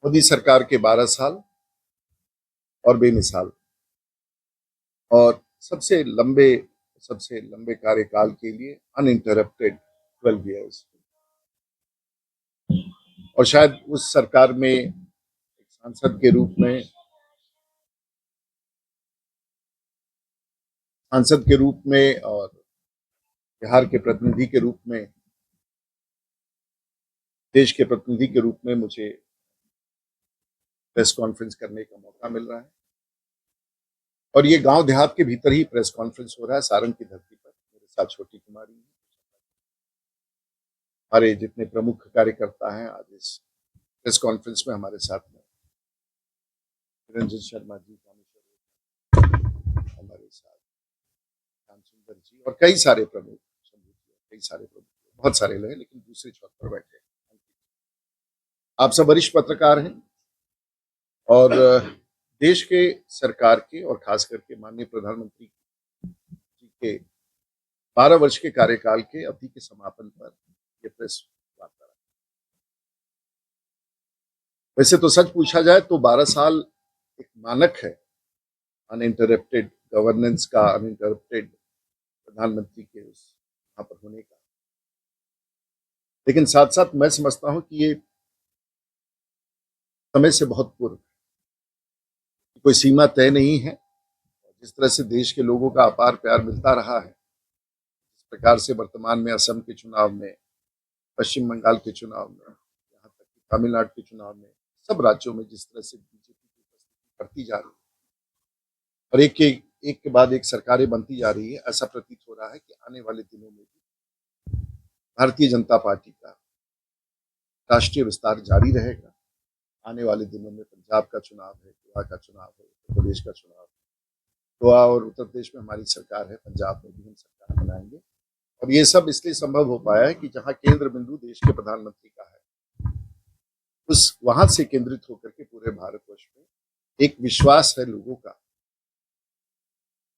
मोदी सरकार के 12 साल और बेमिसाल और सबसे लंबे कार्यकाल के लिए अनइंटरप्टेड 12 इयर्स। और शायद उस सरकार में एक सांसद के रूप में और बिहार के प्रतिनिधि के रूप में, देश के प्रतिनिधि के रूप में मुझे प्रेस कॉन्फ्रेंस करने का मौका मिल रहा है। और ये गांव देहात के भीतर ही प्रेस कॉन्फ्रेंस हो रहा है, सारण की धरती पर। मेरे साथ छोटी कुमारी है, हमारे जितने प्रमुख कार्यकर्ता हैं आज इस प्रेस कॉन्फ्रेंस में हमारे साथ में। निरंजन शर्मा जी, हमारे साथ श्याम सुंदर जी और कई सारे प्रमुख, बहुत सारे लोग हैं, लेकिन दूसरे छोर पर बैठे हैं। आप सब वरिष्ठ पत्रकार हैं और देश के सरकार के और खास करके माननीय प्रधानमंत्री जी के 12 वर्ष के कार्यकाल के अवधि के समापन पर ये प्रेस वार्ता। वैसे तो सच पूछा जाए तो 12 साल एक मानक है अनइंटरप्टेड गवर्नेंस का, अनइंटरप्टेड प्रधानमंत्री के वहां पर होने का। लेकिन साथ साथ मैं समझता हूं कि ये समय से बहुत पूर्व, कोई सीमा तय नहीं है। जिस तरह से देश के लोगों का अपार प्यार मिलता रहा है, इस प्रकार से वर्तमान में असम के चुनाव में, पश्चिम बंगाल के चुनाव में, यहाँ तक कि तमिलनाडु के चुनाव में, सब राज्यों में जिस तरह से बीजेपी की उपस्थिति बढ़ती जा रही है और एक के बाद एक सरकारें बनती जा रही है, ऐसा प्रतीत हो रहा है कि आने वाले दिनों में भी भारतीय जनता पार्टी का राष्ट्रीय विस्तार जारी रहेगा। आने वाले दिनों में पंजाब का चुनाव है, गोवा का चुनाव है, उत्तर प्रदेश का चुनाव है। गोवा और उत्तर प्रदेश में हमारी सरकार है, पंजाब में भी हम सरकार बनाएंगे। और ये सब इसलिए संभव हो पाया है कि जहां केंद्र बिंदु देश के प्रधानमंत्री का है, उस वहां से केंद्रित होकर के पूरे भारतवर्ष में एक विश्वास है लोगों का।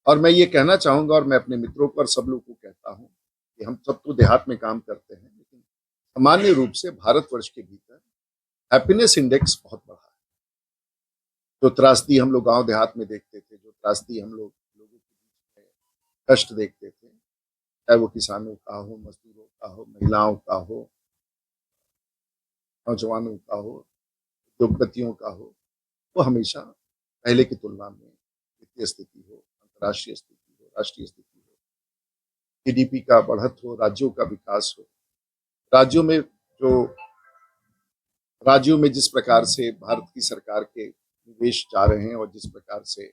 और मैं ये कहना चाहूंगा, और मैं अपने मित्रों को और सब लोगों को कहता हूं कि हम सब तो देहात में काम करते हैं, लेकिन सामान्य रूप से भारतवर्ष के भीतर हैप्पीनेस इंडेक्स बहुत बढ़ा है। जो त्रासदी हम लोग गांव देहात में देखते थे, जो त्रासदी हम लोगों के बीच में कष्ट देखते थे, चाहे वो किसानों का हो, मजदूरों का हो, महिलाओं का हो, नौजवानों का हो, उद्योगपतियों का हो, वो हमेशा पहले की तुलना में वित्तीय स्थिति हो, अंतर्राष्ट्रीय स्थिति हो, राष्ट्रीय स्थिति हो, जीडीपी का बढ़त हो, राज्यों का विकास हो, राज्यों में जिस प्रकार से भारत की सरकार के निवेश जा रहे हैं और जिस प्रकार से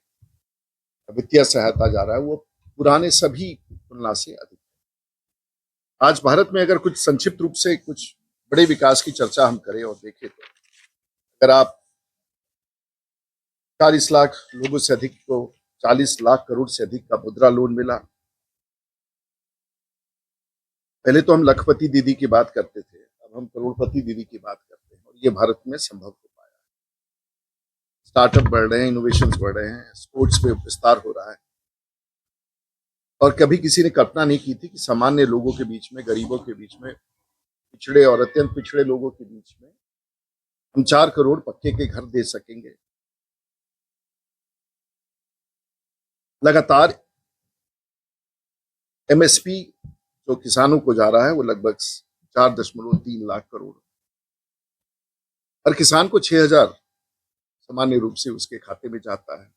वित्तीय सहायता जा रहा है, वो पुराने सभी तुलना से अधिक है। आज भारत में अगर कुछ संक्षिप्त रूप से कुछ बड़े विकास की चर्चा हम करें और देखें तो, अगर आप 40 लाख लोगों से अधिक को 40 लाख करोड़ से अधिक का मुद्रा लोन मिला। पहले तो हम लखपति दीदी की बात करते थे, अब हम करोड़पति दीदी की बात करते हैं, और ये भारत में संभव हो पाया है। स्टार्टअप बढ़ रहे हैं, इनोवेशंस बढ़ रहे हैं, स्पोर्ट्स में विस्तार हो रहा है। और कभी किसी ने कल्पना नहीं की थी कि सामान्य लोगों के बीच में, गरीबों के बीच में, पिछड़े और अत्यंत पिछड़े लोगों के बीच में हम 4 करोड़ पक्के के घर दे सकेंगे। लगातार एमएसपी जो किसानों को जा रहा है वो लगभग 4.3 लाख करोड़, हर किसान को 6,000 सामान्य रूप से उसके खाते में जाता है।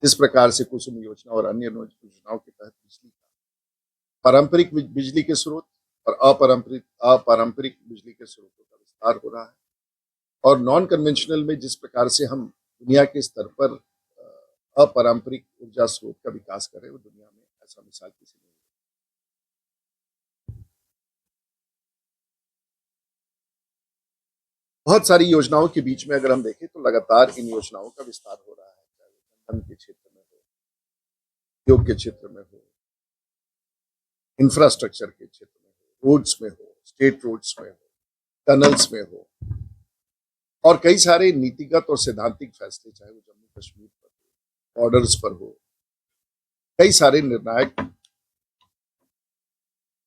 इस प्रकार से कुसुम योजना और अन्य योजनाओं के तहत बिजली का, पारंपरिक बिजली के स्रोत और अपारंपरिक बिजली के स्रोतों का विस्तार हो रहा है। और नॉन कन्वेंशनल में जिस प्रकार से हम दुनिया के स्तर पर अपारंपरिक ऊर्जा स्रोत का विकास कर रहे हैं, वो दुनिया में ऐसा मिसाल किसी नहीं। बहुत सारी योजनाओं के बीच में अगर हम देखें तो लगातार इन योजनाओं का विस्तार हो रहा है, चाहे वो धन के क्षेत्र में हो, उद्योग के क्षेत्र में हो, इंफ्रास्ट्रक्चर के क्षेत्र में हो, रोड्स में हो, स्टेट रोड्स में हो, टनल्स में हो, और कई सारे नीतिगत और सैद्धांतिक फैसले, चाहे वो जम्मू कश्मीर पर हो, बॉर्डर्स पर हो, कई सारे निर्णायक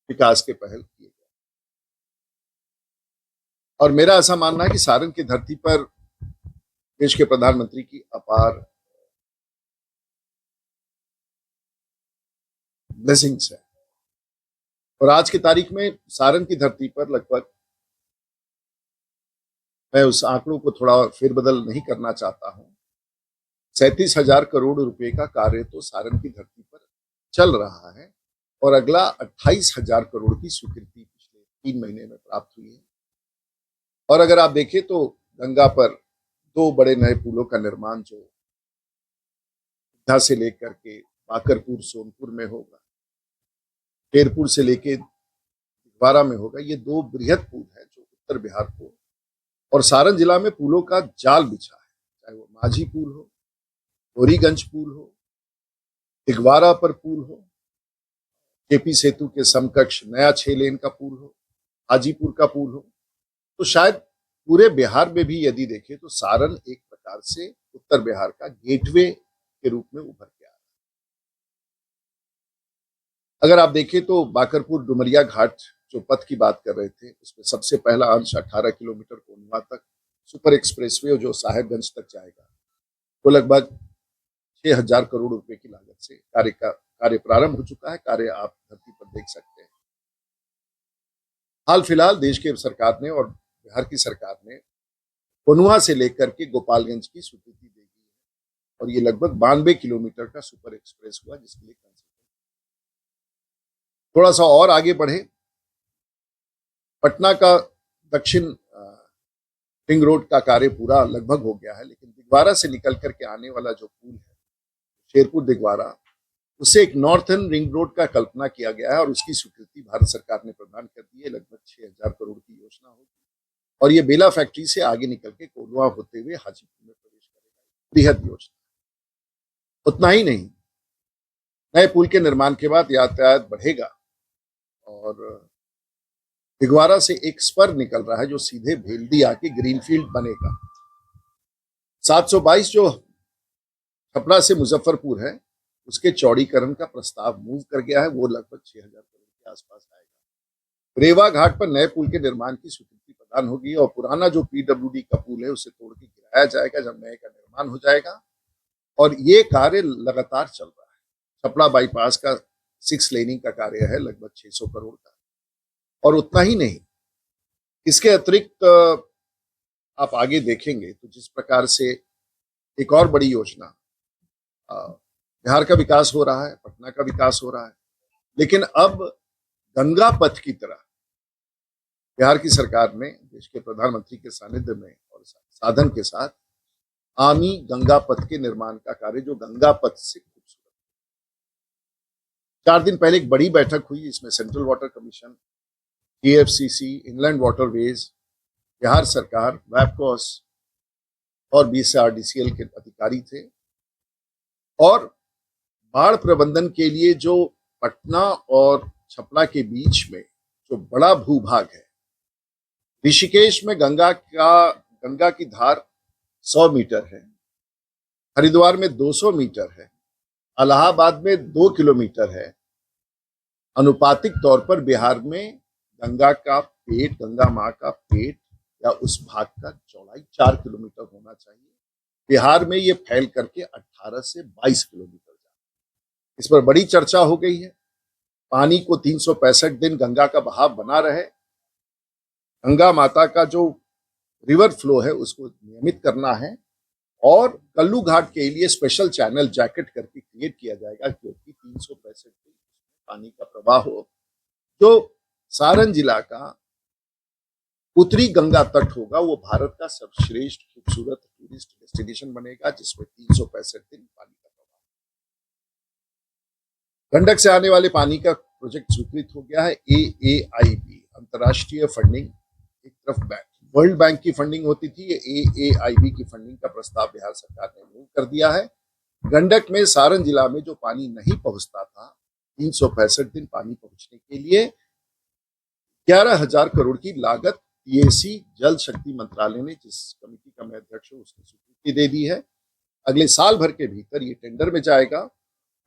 विकास के पहल किए गए। और मेरा ऐसा मानना है कि सारण की धरती पर देश के प्रधानमंत्री की अपार ब्लेसिंग्स है। और आज की तारीख में सारण की धरती पर लगभग, मैं उस आंकड़ों को थोड़ा फेरबदल नहीं करना चाहता हूं, 37,000 करोड़ रुपए का कार्य तो सारण की धरती पर चल रहा है और अगला 28,000 करोड़ की स्वीकृति पिछले 3 महीने में प्राप्त हुई है। और अगर आप देखें तो गंगा पर 2 बड़े नए पुलों का निर्माण जो इधा से लेकर के बाकरपुर सोनपुर में होगा, टेरपुर से लेके दिघवारा में होगा, ये 2 बृहद पुल है जो उत्तर बिहार को और सारण जिला में पुलों का जाल बिछा है, चाहे वो माझी पुल हो, गौरीगंज पुल हो, दिघवारा पर पुल हो, केपी सेतु के समकक्ष नया 6 लेन का पुल हो, हाजीपुर का पुल हो, तो शायद पूरे बिहार में भी यदि देखें तो सारण एक प्रकार से उत्तर बिहार का गेटवे के रूप में उभर के आ रहा है। अगर आप देखें तो बाकरपुर डुमरिया घाट जो पथ की बात कर रहे थे, उसमें सबसे पहला अंश 18 किलोमीटर कोनवा तक सुपर एक्सप्रेसवे जो साहेबगंज तक जाएगा, वो लगभग 6,000 करोड़ रुपए की लागत से कार्य प्रारंभ हो चुका है। कार्य आप धरती पर देख सकते हैं। हाल फिलहाल देश के सरकार ने और बिहार की सरकार ने कोनुआ से लेकर के गोपालगंज की स्वीकृति दे दी है और ये लगभग 92 किलोमीटर का सुपर एक्सप्रेस हुआ, जिसके लिए थोड़ा सा और आगे बढ़े, पटना का दक्षिण रिंग रोड का कार्य पूरा लगभग हो गया है, लेकिन दिघवारा से निकल करके आने वाला जो पुल है शेरपुर दिघवारा, उससे एक नॉर्थर्न रिंग रोड का कल्पना किया गया है और उसकी स्वीकृति भारत सरकार ने प्रदान कर दी है। लगभग 6,000 करोड़ की योजना होगी और ये बेला फैक्ट्री से आगे निकल के कोलवा होते हुए हाजीपुर में प्रवेश करेगा। बृहद योजना। उतना ही नहीं, नए पुल के निर्माण के बाद यातायात बढ़ेगा और दिघवारा से एक स्पर निकल रहा है जो सीधे भेल्दी आके ग्रीनफील्ड बनेगा। 722 जो छपरा से मुजफ्फरपुर है, उसके चौड़ीकरण का प्रस्ताव मूव कर गया है, वो लगभग 6,000 करोड़ के आसपास आएगा। रेवा घाट पर नए पुल के निर्माण की स्वीकृति प्रदान होगी और पुराना जो पीडब्ल्यूडी का पुल है उसे तोड़ के गिराया जाएगा जब नए का निर्माण हो जाएगा और ये कार्य लगातार चल रहा है। छपरा बाईपास का 6 लेनिंग का कार्य है लगभग 600 करोड़ का। और उतना ही नहीं, इसके अतिरिक्त आप आगे देखेंगे तो जिस प्रकार से एक और बड़ी योजना, बिहार का विकास हो रहा है, पटना का विकास हो रहा है, लेकिन अब गंगा पथ की तरह बिहार की सरकार ने देश के प्रधानमंत्री के सानिध्य में और साधन के साथ आमी गंगा पथ के निर्माण का कार्य, जो गंगा पथ से खूबसूरत। 4 दिन पहले एक बड़ी बैठक हुई, इसमें central water commission, TFCC, inland waterways, Bihar सरकार, वैपकॉस और BCRDCL के अधिकारी थे और बाढ़ प्रबंधन के लिए जो पटना और छपरा के बीच में जो बड़ा भूभाग है, ऋषिकेश में गंगा की धार 100 मीटर है, हरिद्वार में 200 मीटर है, इलाहाबाद में 2 किलोमीटर है। अनुपातिक तौर पर बिहार में गंगा का पेट, गंगा माँ का पेट या उस भाग का चौड़ाई 4 किलोमीटर होना चाहिए। बिहार में ये फैल करके 18 से 22 किलोमीटर जाता है। इस पर बड़ी चर्चा हो गई है। पानी को 365 दिन गंगा का बहाव बना रहे, गंगा माता का जो रिवर फ्लो है उसको नियमित करना है और कल्लू घाट के लिए स्पेशल चैनल जैकेट करके क्रिएट किया जाएगा, क्योंकि 365 दिन पानी का प्रवाह हो। जो सारण जिला का उत्तरी गंगा तट होगा वो भारत का सर्वश्रेष्ठ खूबसूरत टूरिस्ट डेस्टिनेशन बनेगा, जिसमें 365 दिन पानी का प्रवाह। गंडक से आने वाले पानी का प्रोजेक्ट स्वीकृत हो गया है। AAIB, अंतर्राष्ट्रीय फंडिंग, एक तरफ बैंक, वर्ल्ड बैंक की फंडिंग होती थी, ये AAIB की फंडिंग का प्रस्ताव बिहार सरकार ने मूव कर दिया है। गंडक में सारण जिला में जो पानी नहीं पहुंचता था, 365 दिन पानी पहुंचने के लिए 11,000 करोड़ की लागत TAC जल शक्ति मंत्रालय ने, जिस कमेटी का मैं अध्यक्ष हूं, उसने स्वीकृति दे दी है। अगले साल भर के भीतर ये टेंडर में जाएगा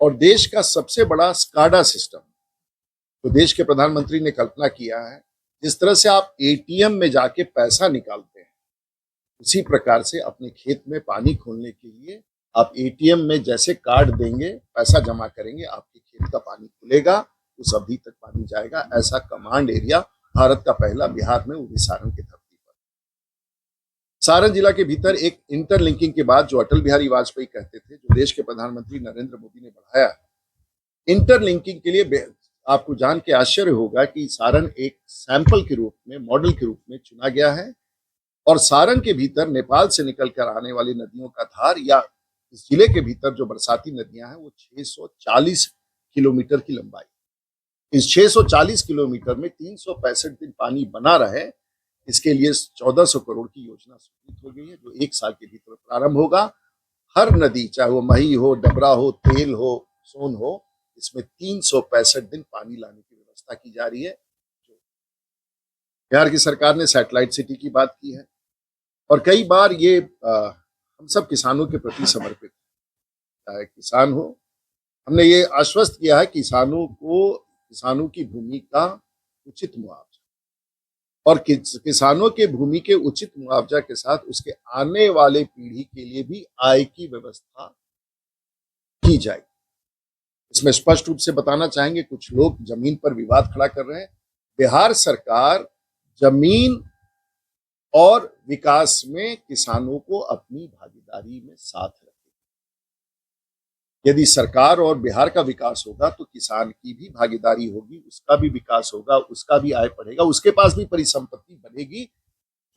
और देश का सबसे बड़ा स्काडा सिस्टम, तो देश के प्रधानमंत्री ने कल्पना किया है, जिस तरह से आप एटीएम में जाके पैसा निकालते हैं, उसी प्रकार से अपने खेत में पानी खोलने के लिए आप एटीएम में जैसे कार्ड देंगे, पैसा जमा करेंगे, आपके खेत का पानी खुलेगा, उस अवधि तक पानी जाएगा। ऐसा कमांड एरिया भारत का पहला बिहार में, वो भी सारण की धरती पर। सारण जिला के भीतर एक इंटरलिंकिंग के बाद जो अटल बिहारी वाजपेयी कहते थे, जो देश के प्रधानमंत्री नरेंद्र मोदी ने बढ़ाया, इंटरलिंकिंग के लिए आपको जान के आश्चर्य होगा कि सारण एक सैंपल के रूप में, मॉडल के रूप में चुना गया है। और सारण के भीतर नेपाल से निकलकर आने वाली नदियों का धार, या इस जिले के भीतर जो बरसाती नदियां हैं, वो 640 किलोमीटर की लंबाई। इस 640 किलोमीटर में 365 दिन पानी बना रहे, इसके लिए 1400 करोड़ की योजना स्वीकृत हो गई है, जो 1 साल के भीतर प्रारंभ होगा। हर नदी, चाहे वो मही हो, डबरा हो, तेल हो, सोन हो, इसमें 365 दिन पानी लाने की व्यवस्था की जा रही है। बिहार की सरकार ने सैटेलाइट सिटी की बात की है, और कई बार ये हम सब किसानों के प्रति समर्पित, चाहे किसान हो, हमने ये आश्वस्त किया है किसानों की भूमि का उचित मुआवजा, और किसानों के भूमि के उचित मुआवजा के साथ उसके आने वाले पीढ़ी के लिए भी आय की व्यवस्था की जाए। इसमें स्पष्ट रूप से बताना चाहेंगे, कुछ लोग जमीन पर विवाद खड़ा कर रहे हैं। बिहार सरकार जमीन और विकास में किसानों को अपनी भागीदारी में साथ रखेगी। यदि सरकार और बिहार का विकास होगा तो किसान की भी भागीदारी होगी, उसका भी विकास होगा, उसका भी आय बढ़ेगा, उसके पास भी परिसंपत्ति बनेगी।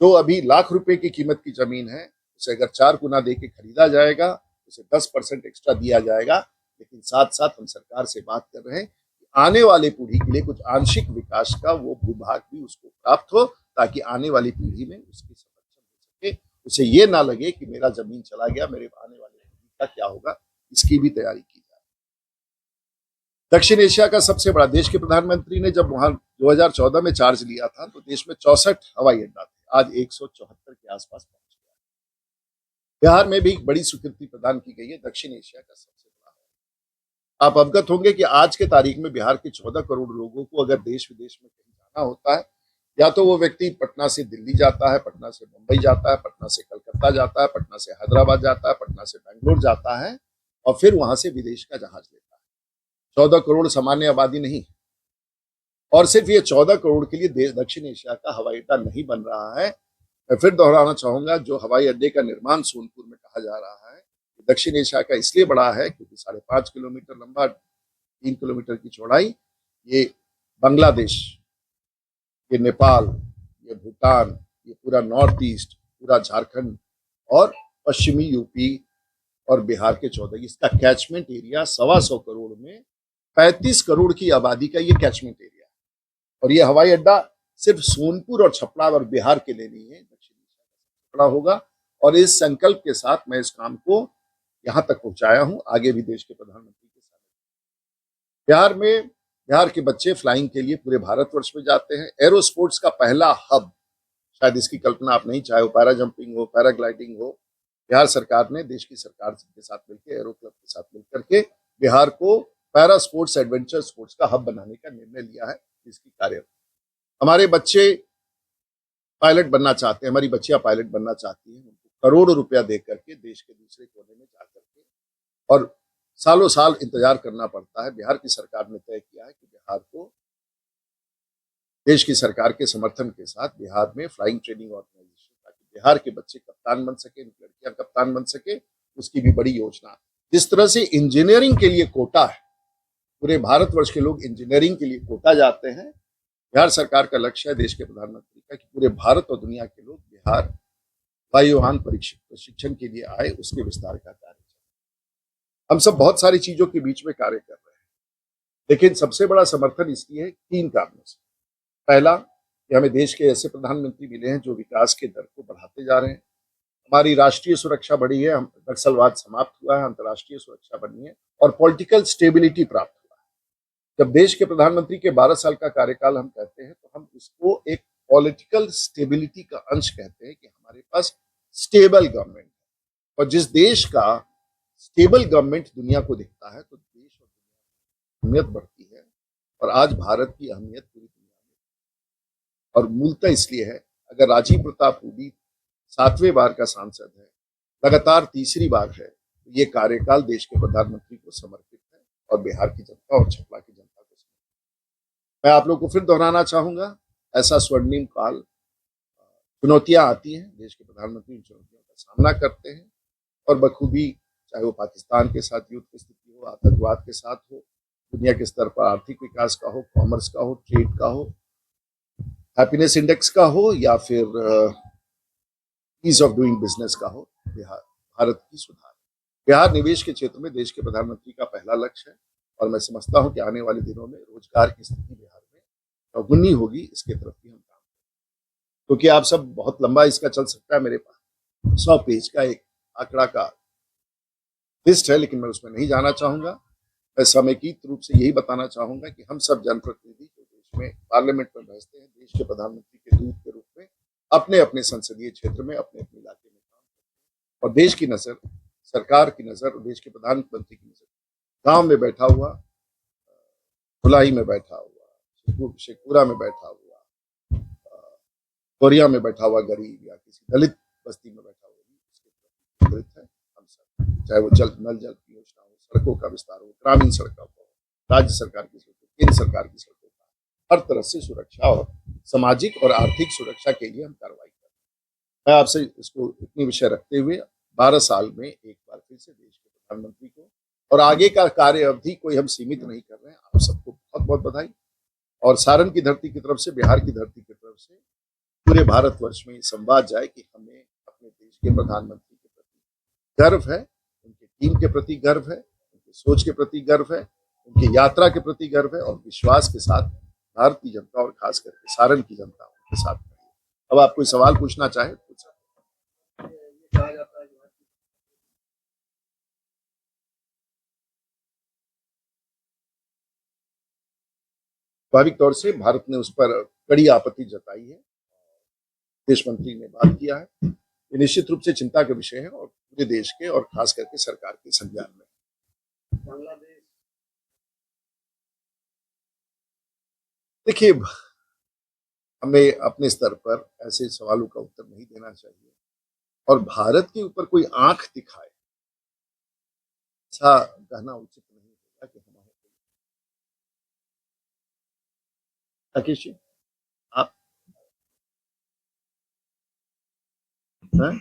जो अभी लाख रुपए की कीमत की जमीन है, उसे अगर 4 गुना देके खरीदा जाएगा, उसे 10% एक्स्ट्रा दिया जाएगा। लेकिन साथ साथ हम सरकार से बात कर रहे हैं कि आने वाले पीढ़ी के लिए कुछ आंशिक विकास का वो भूभाग भी उसको प्राप्त हो, ताकि आने वाली पीढ़ी में उसकी संरक्षण हो सके, उसे ये ना लगे कि मेरा जमीन चला गया, मेरे आने वाले पीढ़ी का क्या होगा। इसकी भी तैयारी की जाए। दक्षिण एशिया का सबसे बड़ा, देश के प्रधानमंत्री ने जब वहां 2014 में चार्ज लिया था, तो देश में 64 हवाई अड्डा थे, आज 174 के आसपास पहुंच गया। बिहार में भी बड़ी स्वीकृति प्रदान की गई है, दक्षिण एशिया का सबसे बड़ा है। आप अवगत होंगे कि आज के तारीख में बिहार के 14 करोड़ लोगों को अगर देश विदेश में कहीं जाना होता है, या तो वो व्यक्ति पटना से दिल्ली जाता है, पटना से मुंबई जाता है, पटना से कलकत्ता जाता है, पटना से हैदराबाद जाता है, पटना से बेंगलोर जाता है, और फिर वहां से विदेश का जहाज लेता है। 14 करोड़ सामान्य आबादी नहीं, और सिर्फ ये 14 करोड़ के लिए दक्षिण एशिया का हवाई अड्डा नहीं बन रहा है। मैं फिर दोहराना चाहूंगा, जो हवाई अड्डे का निर्माण सोनपुर में कहा जा रहा है, दक्षिण एशिया का इसलिए बड़ा है क्योंकि 5.5 किलोमीटर लंबा, 3 किलोमीटर की चौड़ाई, ये बांग्लादेश, ये नेपाल, ये भूटान, ये पूरा नॉर्थ ईस्ट, पूरा झारखंड और पश्चिमी यूपी और बिहार के 14, इसका कैचमेंट एरिया 125 करोड़ में 35 करोड़ की आबादी का ये कैचमेंट एरिया। और ये हवाई अड्डा सिर्फ सोनपुर और छपरा और बिहार के लिए नहीं है, दक्षिण एशिया का होगा। और इस संकल्प के साथ मैं इस काम को यहां तक पहुंचाया हूं, आगे भी देश के प्रधानमंत्री के साथ। बिहार के बच्चे फ्लाइंग के लिए पूरे भारतवर्ष में जाते हैं। एरो स्पोर्ट्स का पहला हब, शायद इसकी कल्पना आप नहीं, चाहे वो पैरा जंपिंग हो, पैराग्लाइडिंग हो, बिहार सरकार ने देश की सरकार के साथ मिलकर, एरो क्लब के साथ मिलकर के बिहार को पैरा स्पोर्ट्स, एडवेंचर स्पोर्ट्स का हब बनाने का निर्णय लिया है। इसकी कार्य, हमारे बच्चे पायलट बनना चाहते हैं, हमारी बच्चियां पायलट बनना चाहती हैं, उनको करोड़ों रुपया दे करके देश के दूसरे कोने में जाकर के, और सालों साल इंतजार करना पड़ता है। बिहार की सरकार ने तय किया है कि बिहार को, देश की सरकार के समर्थन के साथ, बिहार में फ्लाइंग ट्रेनिंग ऑर्गेनाइजेशन, ताकि बिहार के बच्चे कप्तान बन सके, लड़कियां कप्तान बन सके, उसकी भी बड़ी योजना। जिस तरह से इंजीनियरिंग के लिए कोटा है, पूरे भारतवर्ष के लोग इंजीनियरिंग के लिए कोटा जाते हैं, बिहार सरकार का लक्ष्य है, देश के प्रधानमंत्री का, कि पूरे भारत और दुनिया के लोग बिहार वायुयान प्रशिक्षण के लिए आए, उसके विस्तार का कार्य। हम सब बहुत सारी चीजों के बीच में कार्य कर रहे हैं, लेकिन सबसे बड़ा समर्थन इसकी है 3 कारणों से। पहला, कि हमें देश के ऐसे प्रधानमंत्री मिले हैं जो विकास के दर को बढ़ाते जा रहे हैं। हमारी राष्ट्रीय सुरक्षा बढ़ी है, हम नक्सलवाद समाप्त हुआ है, अंतर्राष्ट्रीय सुरक्षा बनी है, और पॉलिटिकल स्टेबिलिटी प्राप्त हुआ है। जब देश के प्रधानमंत्री के 12 साल का कार्यकाल हम कहते हैं, तो हम उसको एक पॉलिटिकल स्टेबिलिटी का अंश कहते हैं, कि हमारे पास स्टेबल गवर्नमेंट है। और जिस देश का स्टेबल गवर्नमेंट दुनिया को दिखता है, तो देश और दुनिया की अहमियत बढ़ती है। और आज भारत की अहमियत पूरी दुनिया में, और मूलतः इसलिए है, अगर राजीव प्रताप रूडी 7वें बार का सांसद है, लगातार तीसरी बार है, तो ये कार्यकाल देश के प्रधानमंत्री को समर्पित है और बिहार की जनता और छपरा की जनता को समर्पित। मैं आप लोग को फिर दोहराना चाहूंगा, ऐसा स्वर्णिम काल, चुनौतियां आती हैं, देश के प्रधानमंत्री उन चुनौतियों का सामना करते हैं और बखूबी, चाहे वो पाकिस्तान के साथ युद्ध की स्थिति हो, आतंकवाद के साथ हो, दुनिया के स्तर पर आर्थिक विकास का हो, कॉमर्स का हो, ट्रेड का हो, हैप्पीनेस इंडेक्स का हो, या फिर ईज ऑफ डूइंग बिजनेस का हो, बिहार भारत की सुधार। बिहार निवेश के क्षेत्र में देश के प्रधानमंत्री का पहला लक्ष्य है और मैं समझता हूं कि आने वाले दिनों में रोजगार की स्थिति बिहार में चौगुनी होगी, इसके तरफ भी हम काम, क्योंकि आप सब, बहुत लंबा इसका चल सकता है, मेरे पास 100 पेज का एक आंकड़ा का लिस्ट है, लेकिन मैं उसमें नहीं जाना चाहूंगा। मैं समेकित रूप से यही बताना चाहूंगा कि हम सब जनप्रतिनिधि जो देश में पार्लियामेंट में बैठते हैं, देश के प्रधानमंत्री के दूत के रूप में अपने अपने संसदीय क्षेत्र में, अपने अपने इलाके में काम करते हैं और देश की नजर, सरकार की नजर और देश के प्रधानमंत्री की नजर गांव में बैठा हुआ, धुलाई में बैठा हुआ, शेखपुरा में बैठा हुआ, कोरिया में बैठा हुआ गरीब या किसी दलित बस्ती में बैठा हुआ उसके प्रति है हम सब, चाहे वो नल जल की योजना हो, सड़कों का विस्तार हो, ग्रामीण सड़कों हो, राज्य सरकार की सड़कों, केंद्र सरकार की सड़कों का, हर तरह से सुरक्षा और सामाजिक और आर्थिक सुरक्षा के लिए हम कार्रवाई करते हैं। मैं आपसे इसको इतनी विषय रखते हुए 12 साल में एक बार फिर से देश के प्रधानमंत्री को, और आगे का कार्य अवधि कोई हम सीमित नहीं कर रहे हैं, आप सबको बहुत बहुत बधाई। और सारण की धरती की तरफ से, बिहार की धरती की तरफ से पूरे भारतवर्ष में संवाद जाए कि हमें अपने देश के प्रधानमंत्री के प्रति गर्व है, उनकी टीम के प्रति गर्व है, उनकी सोच के प्रति गर्व है, उनकी यात्रा के प्रति गर्व है और विश्वास के साथ भारतीय जनता और खास करके सारण की जनता उनके साथ है। अब आप कोई सवाल पूछना चाहे पूछ सकते। स्वाभाविक तौर से भारत ने उस पर कड़ी आपत्ति जताई है, विदेश मंत्री ने बात किया है, ये निश्चित रूप से चिंता का विषय है और पूरे देश के और खास करके सरकार के संज्ञान में। देखिए, हमें अपने स्तर पर ऐसे सवालों का उत्तर नहीं देना चाहिए और भारत के ऊपर कोई आंख दिखाए ऐसा कहना उचित नहीं होगा कि हमारे। राकेश जी, आप हैं?